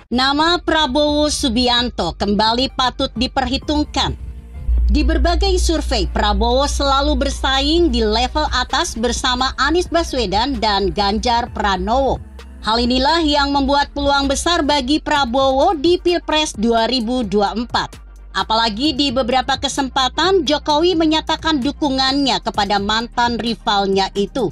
Nama Prabowo Subianto kembali patut diperhitungkan. Di berbagai survei, Prabowo selalu bersaing di level atas bersama Anies Baswedan dan Ganjar Pranowo. Hal inilah yang membuat peluang besar bagi Prabowo di Pilpres 2024. Apalagi di beberapa kesempatan Jokowi menyatakan dukungannya kepada mantan rivalnya itu.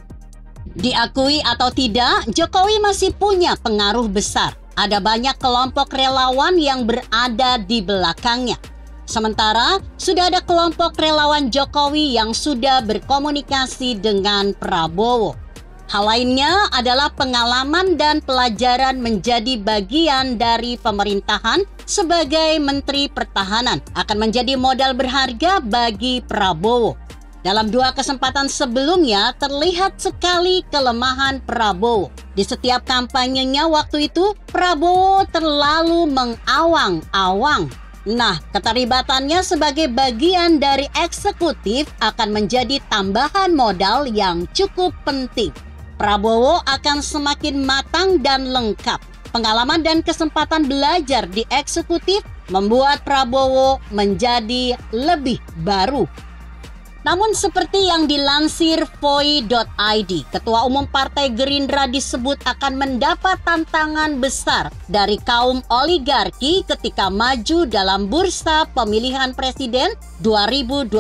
Diakui atau tidak, Jokowi masih punya pengaruh besar. Ada banyak kelompok relawan yang berada di belakangnya. Sementara sudah ada kelompok relawan Jokowi yang sudah berkomunikasi dengan Prabowo. Hal lainnya adalah pengalaman dan pelajaran menjadi bagian dari pemerintahan sebagai Menteri Pertahanan akan menjadi modal berharga bagi Prabowo. Dalam dua kesempatan sebelumnya terlihat sekali kelemahan Prabowo. Di setiap kampanyenya waktu itu, Prabowo terlalu mengawang-awang. Nah, keterlibatannya sebagai bagian dari eksekutif akan menjadi tambahan modal yang cukup penting. Prabowo akan semakin matang dan lengkap. Pengalaman dan kesempatan belajar di eksekutif membuat Prabowo menjadi lebih baru. Namun seperti yang dilansir Voi.id, Ketua Umum Partai Gerindra disebut akan mendapat tantangan besar dari kaum oligarki ketika maju dalam bursa pemilihan presiden 2024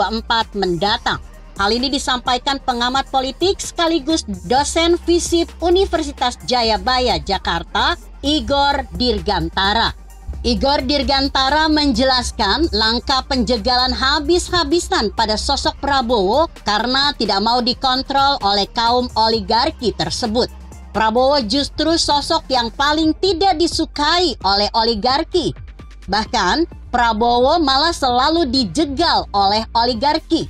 mendatang. Hal ini disampaikan pengamat politik sekaligus dosen FISIP Universitas Jayabaya, Jakarta, Igor Dirgantara. Igor Dirgantara menjelaskan langkah penjagalan habis-habisan pada sosok Prabowo karena tidak mau dikontrol oleh kaum oligarki tersebut. Prabowo justru sosok yang paling tidak disukai oleh oligarki. Bahkan Prabowo malah selalu dijegal oleh oligarki.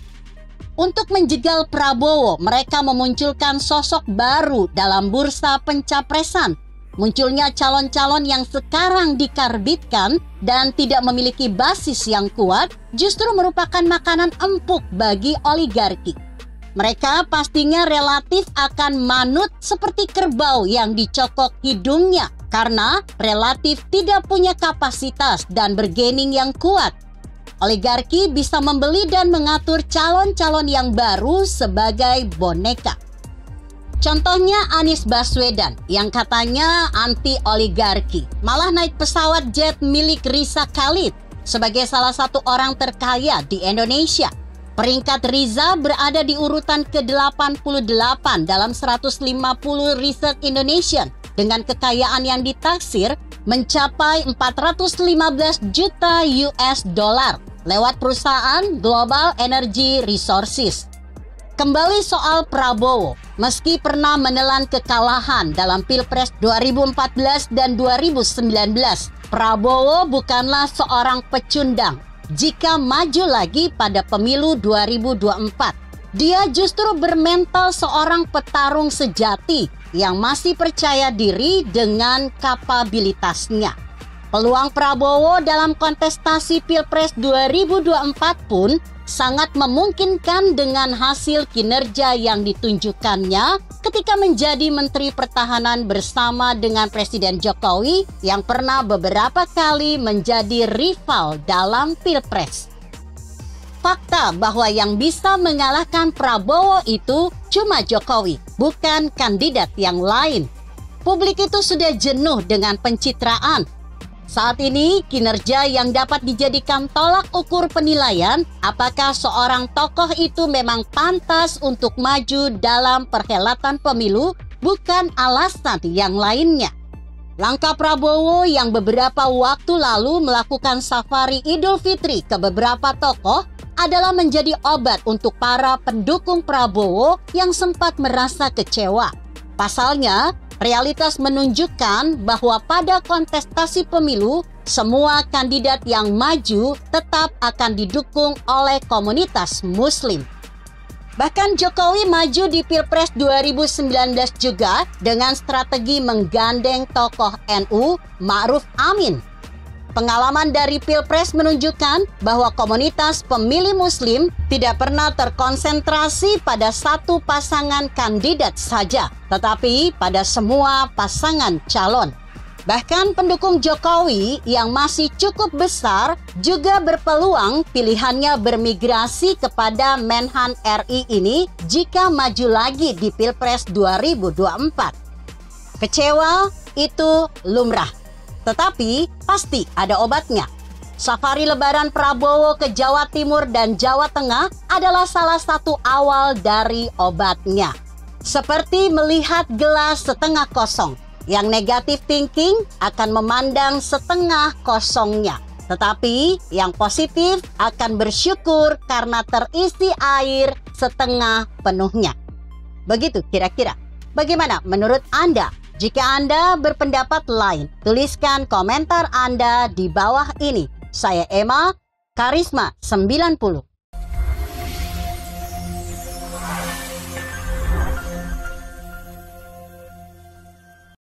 Untuk menjegal Prabowo, mereka memunculkan sosok baru dalam bursa pencapresan. Munculnya calon-calon yang sekarang dikarbitkan dan tidak memiliki basis yang kuat justru merupakan makanan empuk bagi oligarki. Mereka pastinya relatif akan manut seperti kerbau yang dicokok hidungnya karena relatif tidak punya kapasitas dan bargaining yang kuat. Oligarki bisa membeli dan mengatur calon-calon yang baru sebagai boneka. Contohnya Anies Baswedan yang katanya anti oligarki, malah naik pesawat jet milik Riza Khalid sebagai salah satu orang terkaya di Indonesia. Peringkat Riza berada di urutan ke-88 dalam 150 Research Indonesian dengan kekayaan yang ditaksir mencapai 415 juta US dollar lewat perusahaan Global Energy Resources. Kembali soal Prabowo, meski pernah menelan kekalahan dalam Pilpres 2014 dan 2019, Prabowo bukanlah seorang pecundang jika maju lagi pada pemilu 2024. Dia justru bermental seorang petarung sejati yang masih percaya diri dengan kapabilitasnya. Peluang Prabowo dalam kontestasi Pilpres 2024 pun sangat memungkinkan dengan hasil kinerja yang ditunjukkannya ketika menjadi Menteri Pertahanan bersama dengan Presiden Jokowi yang pernah beberapa kali menjadi rival dalam Pilpres. Fakta bahwa yang bisa mengalahkan Prabowo itu cuma Jokowi, bukan kandidat yang lain. Publik itu sudah jenuh dengan pencitraan. Saat ini, kinerja yang dapat dijadikan tolak ukur penilaian apakah seorang tokoh itu memang pantas untuk maju dalam perhelatan pemilu, bukan alasan yang lainnya. Langkah Prabowo yang beberapa waktu lalu melakukan safari Idul Fitri ke beberapa tokoh adalah menjadi obat untuk para pendukung Prabowo yang sempat merasa kecewa. Pasalnya, realitas menunjukkan bahwa pada kontestasi pemilu, semua kandidat yang maju tetap akan didukung oleh komunitas Muslim. Bahkan Jokowi maju di Pilpres 2019 juga dengan strategi menggandeng tokoh NU Ma'ruf Amin. Pengalaman dari Pilpres menunjukkan bahwa komunitas pemilih Muslim tidak pernah terkonsentrasi pada satu pasangan kandidat saja, tetapi pada semua pasangan calon. Bahkan pendukung Jokowi yang masih cukup besar juga berpeluang pilihannya bermigrasi kepada Menhan RI ini jika maju lagi di Pilpres 2024. Kecewa itu lumrah, tetapi pasti ada obatnya. Safari lebaran Prabowo ke Jawa Timur dan Jawa Tengah adalah salah satu awal dari obatnya. Seperti melihat gelas setengah kosong. Yang negatif thinking akan memandang setengah kosongnya. Tetapi yang positif akan bersyukur karena terisi air setengah penuhnya. Begitu kira-kira. Bagaimana menurut Anda? Jika Anda berpendapat lain, tuliskan komentar Anda di bawah ini. Saya Emma, Karisma 90.